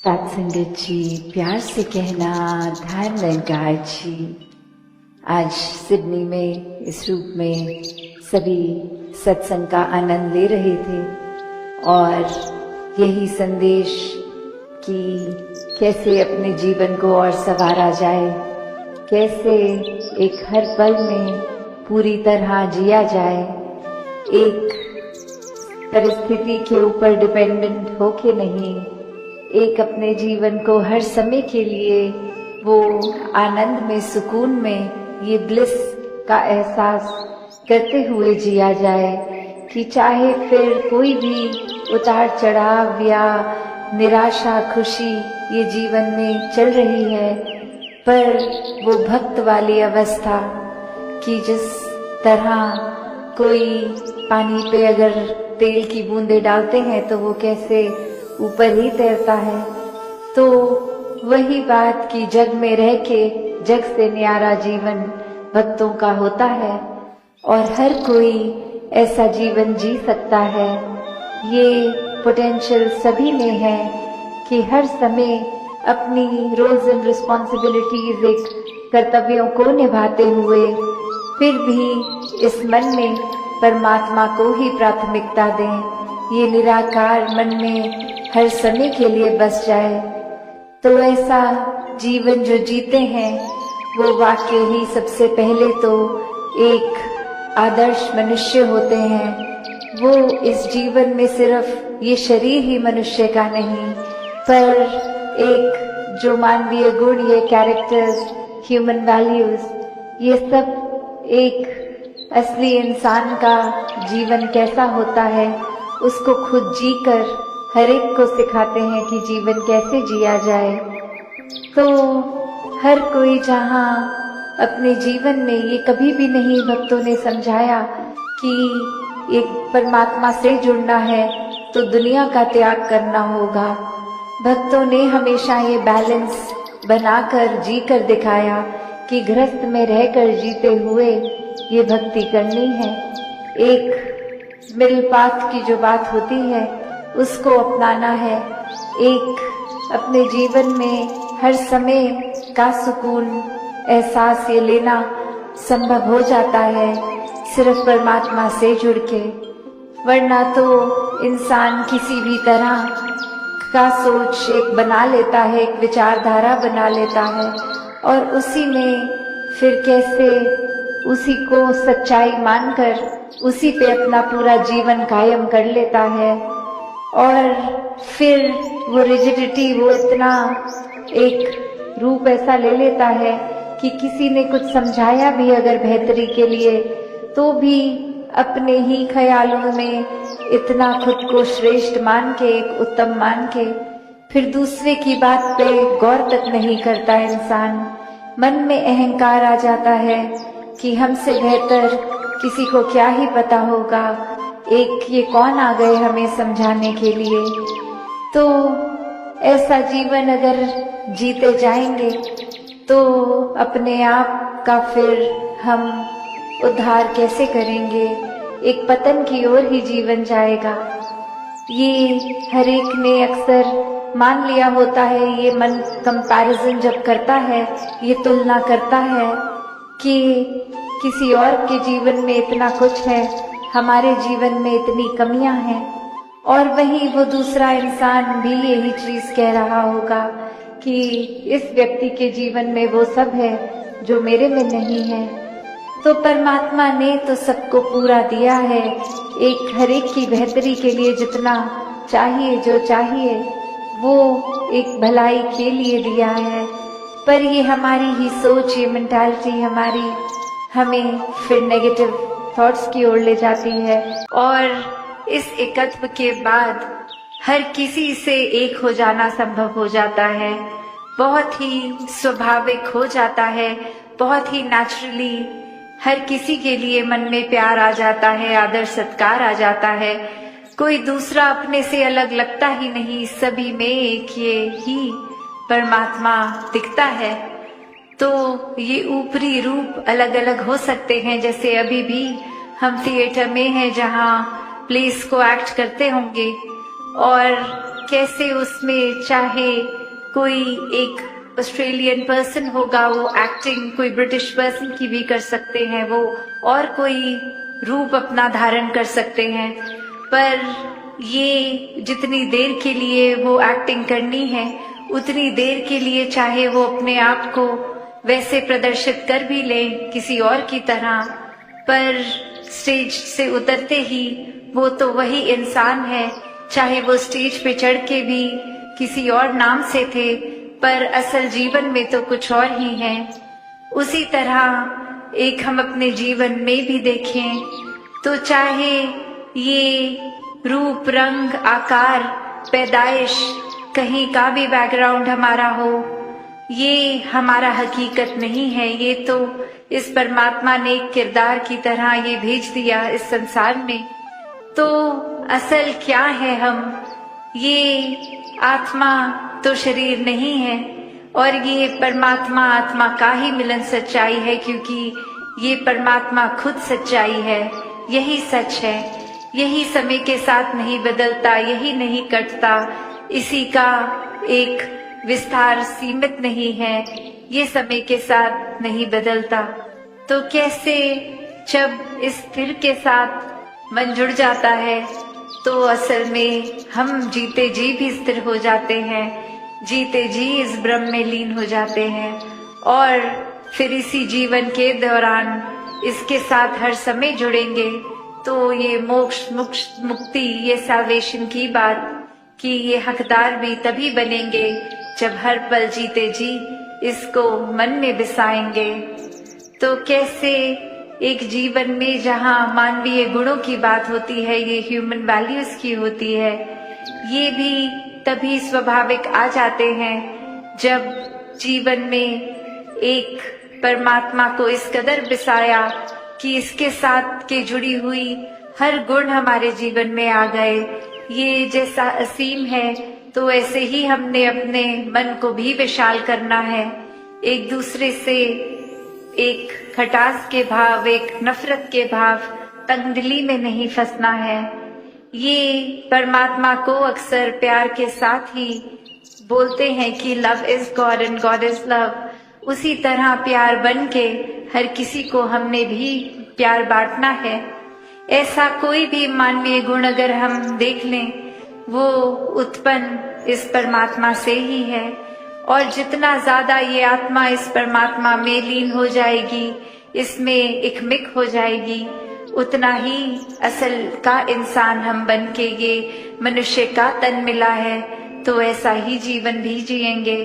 सत्संगत जी, प्यार से कहना ध्यान लंकार जी। आज सिडनी में इस रूप में सभी सत्संग का आनंद ले रहे थे और यही संदेश कि कैसे अपने जीवन को और संवारा जाए, कैसे एक हर पल में पूरी तरह जिया जाए, एक परिस्थिति के ऊपर डिपेंडेंट होके नहीं, एक अपने जीवन को हर समय के लिए वो आनंद में, सुकून में, ये ब्लिस का एहसास करते हुए जिया जाए कि चाहे फिर कोई भी उतार चढ़ाव या निराशा खुशी ये जीवन में चल रही है, पर वो भक्त वाली अवस्था कि जिस तरह कोई पानी पे अगर तेल की बूंदे डालते हैं तो वो कैसे ऊपर ही तैरता है, तो वही बात कि जग में रह के जग से न्यारा जीवन भक्तों का होता है और हर कोई ऐसा जीवन जी सकता है। ये पोटेंशियल सभी में है कि हर समय अपनी रोल्स एंड रिस्पॉन्सिबिलिटीज, एक कर्तव्यों को निभाते हुए फिर भी इस मन में परमात्मा को ही प्राथमिकता दें, ये निराकार मन में हर समय के लिए बस जाए, तो ऐसा जीवन जो जीते हैं वो वाकई ही सबसे पहले तो एक आदर्श मनुष्य होते हैं। वो इस जीवन में सिर्फ ये शरीर ही मनुष्य का नहीं, पर एक जो मानवीय गुण, ये कैरेक्टर्स, ह्यूमन वैल्यूज, ये सब एक असली इंसान का जीवन कैसा होता है उसको खुद जीकर हर एक को सिखाते हैं कि जीवन कैसे जिया जाए। तो हर कोई जहाँ अपने जीवन में ये कभी भी नहीं भक्तों ने समझाया कि एक परमात्मा से जुड़ना है तो दुनिया का त्याग करना होगा। भक्तों ने हमेशा ये बैलेंस बनाकर जी कर दिखाया कि गृहस्थ में रहकर जीते हुए ये भक्ति करनी है। एक मिडिल पाथ की जो बात होती है उसको अपनाना है। एक अपने जीवन में हर समय का सुकून एहसास ये लेना संभव हो जाता है सिर्फ परमात्मा से जुड़ के, वरना तो इंसान किसी भी तरह का सोच एक बना लेता है, एक विचारधारा बना लेता है और उसी में फिर कैसे उसी को सच्चाई मानकर उसी पे अपना पूरा जीवन कायम कर लेता है और फिर वो रिजिडिटी, वो इतना एक रूप ऐसा ले लेता है कि किसी ने कुछ समझाया भी अगर बेहतरी के लिए तो भी अपने ही ख्यालों में इतना खुद को श्रेष्ठ मान के, एक उत्तम मान के, फिर दूसरे की बात पे गौर तक नहीं करता इंसान। मन में अहंकार आ जाता है कि हमसे बेहतर किसी को क्या ही पता होगा, एक ये कौन आ गए हमें समझाने के लिए। तो ऐसा जीवन अगर जीते जाएंगे तो अपने आप का फिर हम उद्धार कैसे करेंगे, एक पतन की ओर ही जीवन जाएगा। ये हर एक ने अक्सर मान लिया होता है, ये मन कंपैरिजन जब करता है, ये तुलना करता है कि किसी और के जीवन में इतना कुछ है, हमारे जीवन में इतनी कमियां हैं, और वहीं वो दूसरा इंसान भी यही चीज कह रहा होगा कि इस व्यक्ति के जीवन में वो सब है जो मेरे में नहीं है। तो परमात्मा ने तो सबको पूरा दिया है, एक हर एक की बेहतरी के लिए जितना चाहिए, जो चाहिए वो एक भलाई के लिए दिया है, पर ये हमारी ही सोच, ये मेंटालिटी हमारी हमें फिर नेगेटिव थॉट्स की ओर ले जाती है और इस एकत्व के बाद हर किसी से एक हो जाना संभव हो जाता है, बहुत ही स्वाभाविक हो जाता है, बहुत ही नेचुरली हर किसी के लिए मन में प्यार आ जाता है, आदर सत्कार आ जाता है, कोई दूसरा अपने से अलग लगता ही नहीं, सभी में एक ये ही परमात्मा दिखता है। तो ये ऊपरी रूप अलग अलग हो सकते हैं, जैसे अभी भी हम थिएटर में हैं जहाँ प्लेस को एक्ट करते होंगे और कैसे उसमें चाहे कोई एक ऑस्ट्रेलियन पर्सन होगा, वो एक्टिंग कोई ब्रिटिश पर्सन की भी कर सकते हैं, वो और कोई रूप अपना धारण कर सकते हैं, पर ये जितनी देर के लिए वो एक्टिंग करनी है उतनी देर के लिए चाहे वो अपने आप को वैसे प्रदर्शित कर भी ले किसी और की तरह, पर स्टेज से उतरते ही वो तो वही इंसान है, चाहे वो स्टेज पे चढ़ के भी किसी और नाम से थे पर असल जीवन में तो कुछ और ही है। उसी तरह एक हम अपने जीवन में भी देखें तो चाहे ये रूप रंग आकार पैदाइश कहीं का भी बैकग्राउंड हमारा हो, ये हमारा हकीकत नहीं है। ये तो इस परमात्मा ने एक किरदार की तरह ये भेज दिया इस संसार में। तो असल क्या है हम, ये आत्मा तो शरीर नहीं है और ये परमात्मा आत्मा का ही मिलन सच्चाई है, क्योंकि ये परमात्मा खुद सच्चाई है, यही सच है, यही समय के साथ नहीं बदलता, यही नहीं कटता, इसी का एक विस्तार सीमित नहीं है, ये समय के साथ नहीं बदलता। तो कैसे जब इस स्थिर के साथ मन जुड़ जाता है तो असल में हम जीते जी भी स्थिर हो जाते हैं, जीते जी इस ब्रह्म में लीन हो जाते हैं और फिर इसी जीवन के दौरान इसके साथ हर समय जुड़ेंगे। तो ये मोक्ष मुक्ति, ये सैल्वेशन की बात कि ये हकदार भी तभी बनेंगे जब हर पल जीते जी इसको मन में बसाएंगे। तो कैसे एक जीवन में जहाँ मानवीय गुणों की बात होती है, ये ह्यूमन वैल्यूज की होती है, ये भी तभी स्वाभाविक आ जाते हैं जब जीवन में एक परमात्मा को इस कदर बसाया कि इसके साथ के जुड़ी हुई हर गुण हमारे जीवन में आ गए। ये जैसा असीम है तो ऐसे ही हमने अपने मन को भी विशाल करना है, एक दूसरे से एक खटास के भाव, एक नफरत के भाव, तंगदिली में नहीं फंसना है। ये परमात्मा को अक्सर प्यार के साथ ही बोलते हैं कि love is God and God is love. उसी तरह प्यार बन के हर किसी को हमने भी प्यार बांटना है। ऐसा कोई भी मानवीय गुण अगर हम देख लें वो उत्पन्न इस परमात्मा से ही है, और जितना ज्यादा ये आत्मा इस परमात्मा में लीन हो जाएगी, इसमें एकमिक हो जाएगी, उतना ही असल का इंसान हम बन के ये मनुष्य का तन मिला है तो ऐसा ही जीवन भी जिएंगे।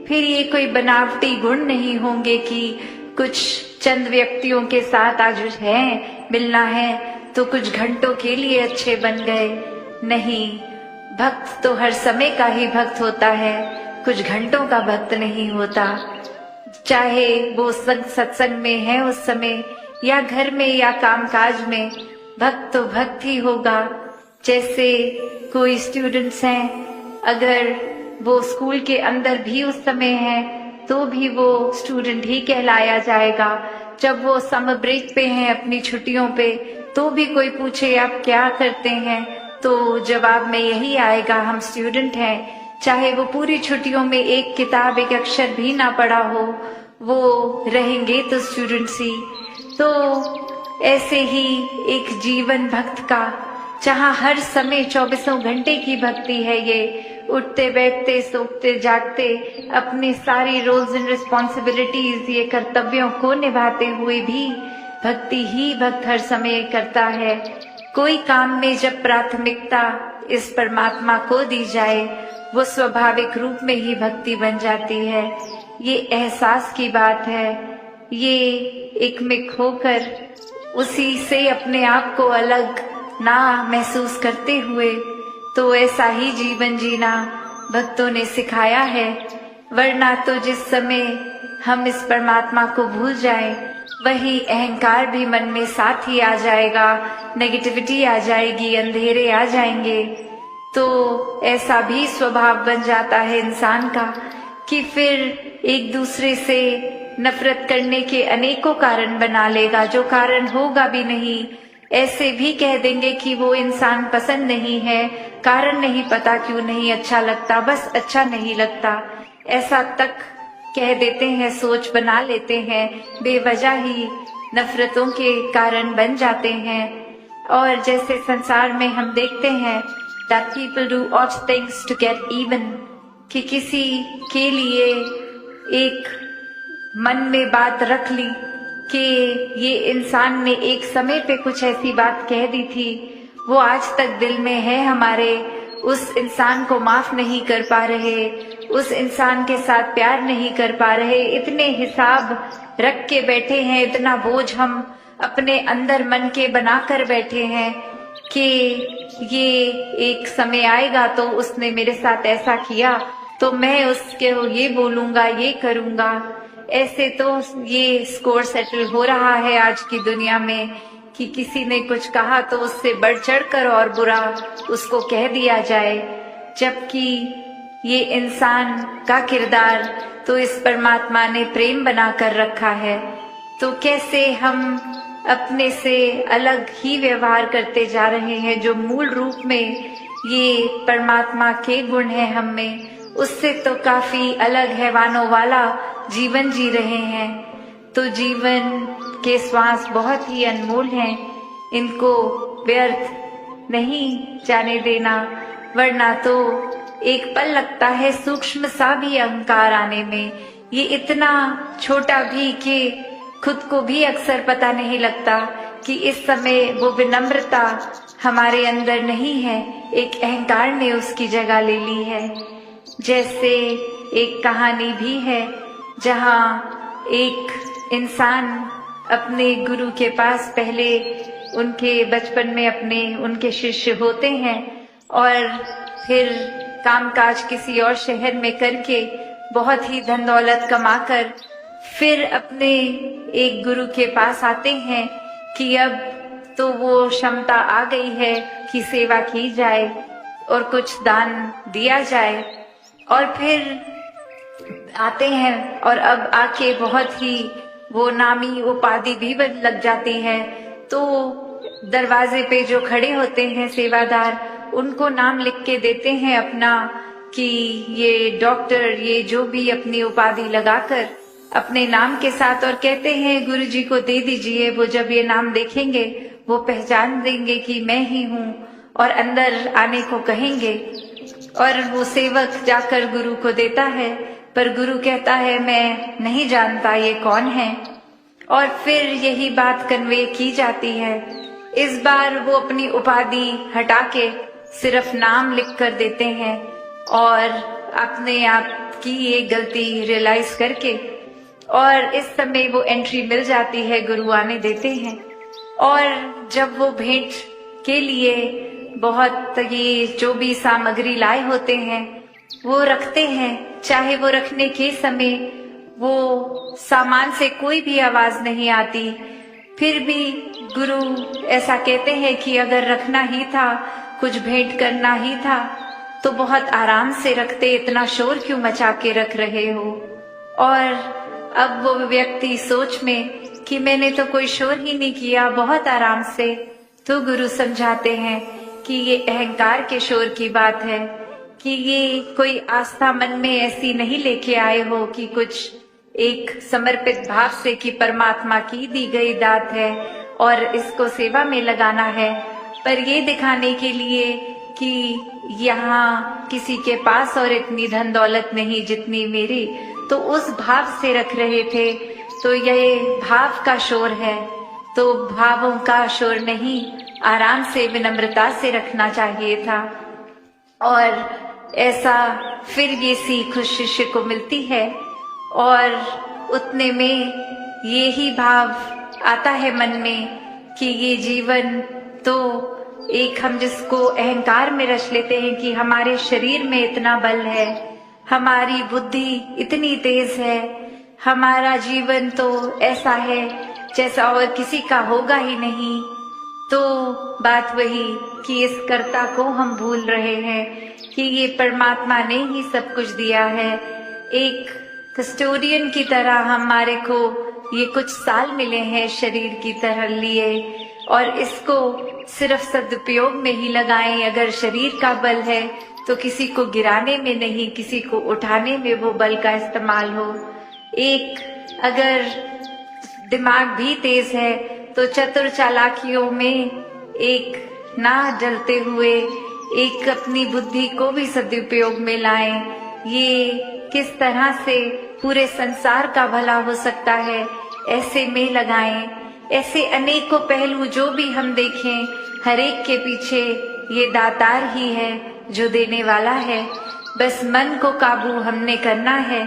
फिर ये कोई बनावटी गुण नहीं होंगे कि कुछ चंद व्यक्तियों के साथ आज है मिलना है तो कुछ घंटों के लिए अच्छे बन गए। नहीं, भक्त तो हर समय का ही भक्त होता है, कुछ घंटों का भक्त नहीं होता। चाहे वो सत्संग में है उस समय या घर में या कामकाज में, भक्त तो भक्त ही होगा। जैसे कोई स्टूडेंट्स हैं, अगर वो स्कूल के अंदर भी उस समय है तो भी वो स्टूडेंट ही कहलाया जाएगा। जब वो समर ब्रेक पे हैं, अपनी छुट्टियों पे, तो भी कोई पूछे आप क्या करते हैं तो जवाब में यही आएगा, हम स्टूडेंट हैं। चाहे वो पूरी छुट्टियों में एक किताब एक अक्षर भी ना पढ़ा हो, वो रहेंगे तो स्टूडेंट्स ही। तो ऐसे ही एक जीवन भक्त का, जहाँ हर समय 24 घंटे की भक्ति है, ये उठते बैठते सोते जागते अपनी सारी रोल्स एंड रिस्पॉन्सिबिलिटीज, ये कर्तव्यों को निभाते हुए भी भक्ति ही भक्त हर समय करता है। कोई काम में जब प्राथमिकता इस परमात्मा को दी जाए वो स्वाभाविक रूप में ही भक्ति बन जाती है। ये एहसास की बात है, ये एकमिक होकर उसी से अपने आप को अलग ना महसूस करते हुए, तो ऐसा ही जीवन जीना भक्तों ने सिखाया है। वरना तो जिस समय हम इस परमात्मा को भूल जाएं, वही अहंकार भी मन में साथ ही आ जाएगा, नेगेटिविटी आ जाएगी, अंधेरे आ जाएंगे। तो ऐसा भी स्वभाव बन जाता है इंसान का कि फिर एक दूसरे से नफरत करने के अनेकों कारण बना लेगा, जो कारण होगा भी नहीं, ऐसे भी कह देंगे कि वो इंसान पसंद नहीं है, कारण नहीं पता क्यों नहीं अच्छा लगता, बस अच्छा नहीं लगता, ऐसा तक कह देते हैं, सोच बना लेते हैं, बेवजह ही नफरतों के कारण बन जाते हैं। और जैसे संसार में हम देखते हैं that people do odd things to get even, कि किसी के लिए एक मन में बात रख ली कि ये इंसान ने एक समय पे कुछ ऐसी बात कह दी थी, वो आज तक दिल में है हमारे, उस इंसान को माफ नहीं कर पा रहे, उस इंसान के साथ प्यार नहीं कर पा रहे, इतने हिसाब रख के बैठे हैं, इतना बोझ हम अपने अंदर मन के बना कर बैठे हैं कि ये एक समय आएगा तो उसने मेरे साथ ऐसा किया तो मैं उसके ये बोलूंगा, ये करूंगा। ऐसे तो ये स्कोर सेटल हो रहा है आज की दुनिया में कि किसी ने कुछ कहा तो उससे बढ़ चढ़ कर और बुरा उसको कह दिया जाए, जबकि ये इंसान का किरदार तो इस परमात्मा ने प्रेम बना कर रखा है। तो कैसे हम अपने से अलग ही व्यवहार करते जा रहे हैं, जो मूल रूप में ये परमात्मा के गुण है हम में, उससे तो काफी अलग हैवानों वाला जीवन जी रहे हैं। तो जीवन के श्वास बहुत ही अनमोल हैं, इनको व्यर्थ नहीं जाने देना, वरना तो एक पल लगता है सूक्ष्म सा भी अहंकार आने में, ये इतना छोटा भी कि खुद को भी अक्सर पता नहीं लगता कि इस समय वो विनम्रता हमारे अंदर नहीं है, एक अहंकार ने उसकी जगह ले ली है। जैसे एक कहानी भी है जहाँ एक इंसान अपने गुरु के पास, पहले उनके बचपन में उनके शिष्य होते हैं और फिर कामकाज किसी और शहर में करके बहुत ही धन दौलत कमाकर फिर अपने एक गुरु के पास आते हैं कि अब तो वो क्षमता आ गई है कि सेवा की जाए और कुछ दान दिया जाए। और फिर आते हैं और अब आके बहुत ही वो नामी उपाधि भी लग जाती है। तो दरवाजे पे जो खड़े होते हैं सेवादार, उनको नाम लिख के देते हैं अपना कि ये डॉक्टर, ये जो भी अपनी उपाधि लगाकर अपने नाम के साथ, और कहते हैं गुरुजी को दे दीजिए, वो जब ये नाम देखेंगे वो पहचान देंगे कि मैं ही हूँ और अंदर आने को कहेंगे। और वो सेवक जाकर गुरु को देता है, पर गुरु कहता है मैं नहीं जानता ये कौन है। और फिर यही बात कन्वे की जाती है। इस बार वो अपनी उपाधि हटा के सिर्फ नाम लिख कर देते हैं और अपने आप की ये गलती रियलाइज करके, और इस समय वो एंट्री मिल जाती है, गुरु आने देते हैं। और जब वो भेंट के लिए बहुत ये जो भी सामग्री लाए होते हैं वो रखते हैं, चाहे वो रखने के समय वो सामान से कोई भी आवाज नहीं आती, फिर भी गुरु ऐसा कहते हैं कि अगर रखना ही था, कुछ भेंट करना ही था तो बहुत आराम से रखते, इतना शोर क्यों मचा के रख रहे हो। और अब वो व्यक्ति सोच में कि मैंने तो कोई शोर ही नहीं किया, बहुत आराम से। तो गुरु समझाते हैं कि ये अहंकार के शोर की बात है, कि ये कोई आस्था मन में ऐसी नहीं लेके आए हो कि कुछ एक समर्पित भाव से कि परमात्मा की दी गई दात है और इसको सेवा में लगाना है, पर ये दिखाने के लिए कि यहाँ किसी के पास और इतनी धन दौलत नहीं जितनी मेरी, तो उस भाव से रख रहे थे। तो ये भाव का शोर है, तो भावों का शोर नहीं, आराम से विनम्रता से रखना चाहिए था। और ऐसा फिर ये सीख उस शिष्य को मिलती है और उतने में ये ही भाव आता है मन में कि ये जीवन तो एक, हम जिसको अहंकार में रच लेते हैं कि हमारे शरीर में इतना बल है, हमारी बुद्धि इतनी तेज है, हमारा जीवन तो ऐसा है जैसा और किसी का होगा ही नहीं। तो बात वही कि इस कर्ता को हम भूल रहे हैं कि ये परमात्मा ने ही सब कुछ दिया है। एक कस्टोडियन की तरह हमारे को ये कुछ साल मिले हैं शरीर की तरह लिए, और इसको सिर्फ सदुपयोग में ही लगाएं। अगर शरीर का बल है तो किसी को गिराने में नहीं, किसी को उठाने में वो बल का इस्तेमाल हो। एक अगर दिमाग भी तेज है तो चतुर चालाकियों में एक ना जलते हुए एक अपनी बुद्धि को भी सदुपयोग में लाएं। ये किस तरह से पूरे संसार का भला हो सकता है, ऐसे में लगाएं। ऐसे अनेकों पहलू जो भी हम देखें, हर एक के पीछे ये दातार ही है जो देने वाला है। बस मन को काबू हमने करना है,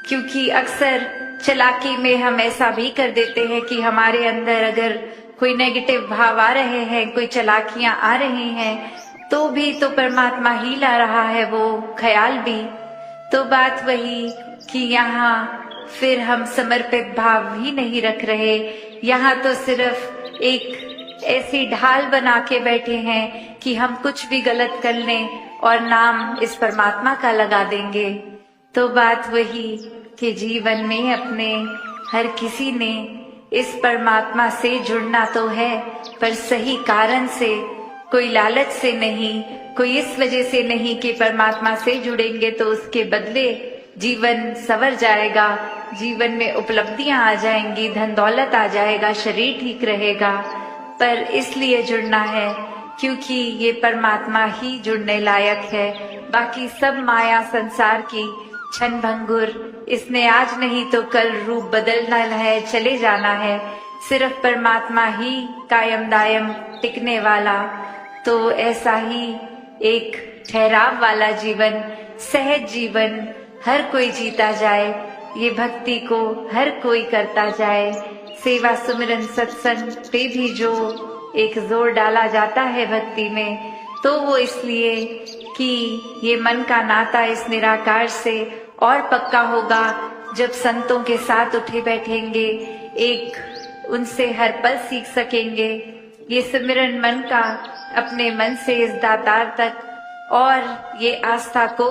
क्योंकि अक्सर चालाकी में हम ऐसा भी कर देते हैं कि हमारे अंदर अगर कोई नेगेटिव भाव आ रहे हैं, कोई चालाकियां आ रही हैं, तो भी तो परमात्मा ही ला रहा है वो ख्याल भी। तो बात वही कि यहाँ फिर हम समर्पित भाव ही नहीं रख रहे। यहाँ तो सिर्फ एक ऐसी ढाल बना के बैठे हैं कि हम कुछ भी गलत कर लें और नाम इस परमात्मा का लगा देंगे। तो बात वही कि जीवन में अपने हर किसी ने इस परमात्मा से जुड़ना तो है, पर सही कारण से, कोई लालच से नहीं, कोई इस वजह से नहीं कि परमात्मा से जुड़ेंगे तो उसके बदले जीवन संवर जाएगा, जीवन में उपलब्धियां आ जाएंगी, धन दौलत आ जाएगा, शरीर ठीक रहेगा। पर इसलिए जुड़ना है क्योंकि ये परमात्मा ही जुड़ने लायक है। बाकी सब माया संसार की क्षण भंगुर, इसने आज नहीं तो कल रूप बदलना है, चले जाना है। सिर्फ परमात्मा ही कायम दायम टिकने वाला। तो ऐसा ही एक ठहराव वाला जीवन, सहज जीवन हर कोई जीता जाए, ये भक्ति को हर कोई करता जाए। सेवा सुमिरन सत्संग पे भी जो एक जोर डाला जाता है भक्ति में, तो वो इसलिए कि ये मन का नाता इस निराकार से और पक्का होगा जब संतों के साथ उठे बैठेंगे, एक उनसे हर पल सीख सकेंगे। ये सिमरन मन का अपने मन से इस दातार तक, और ये आस्था को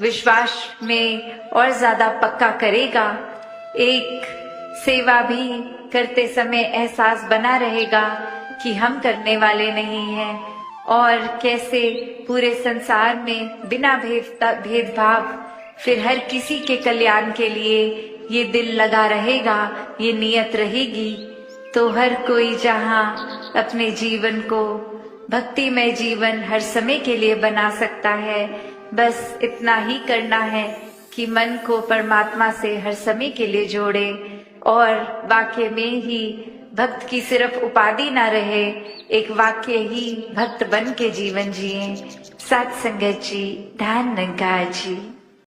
विश्वास में और ज्यादा पक्का करेगा। एक सेवा भी करते समय एहसास बना रहेगा कि हम करने वाले नहीं हैं, और कैसे पूरे संसार में बिना भेदभाव फिर हर किसी के कल्याण के लिए ये दिल लगा रहेगा, ये नियत रहेगी। तो हर कोई जहाँ अपने जीवन को भक्तिमय जीवन हर समय के लिए बना सकता है। बस इतना ही करना है कि मन को परमात्मा से हर समय के लिए जोड़े, और वाक्य में ही भक्त की सिर्फ उपाधि ना रहे, एक वाक्य ही भक्त बन के जीवन जिए। सत्संगत जी, धन निरंकार जी।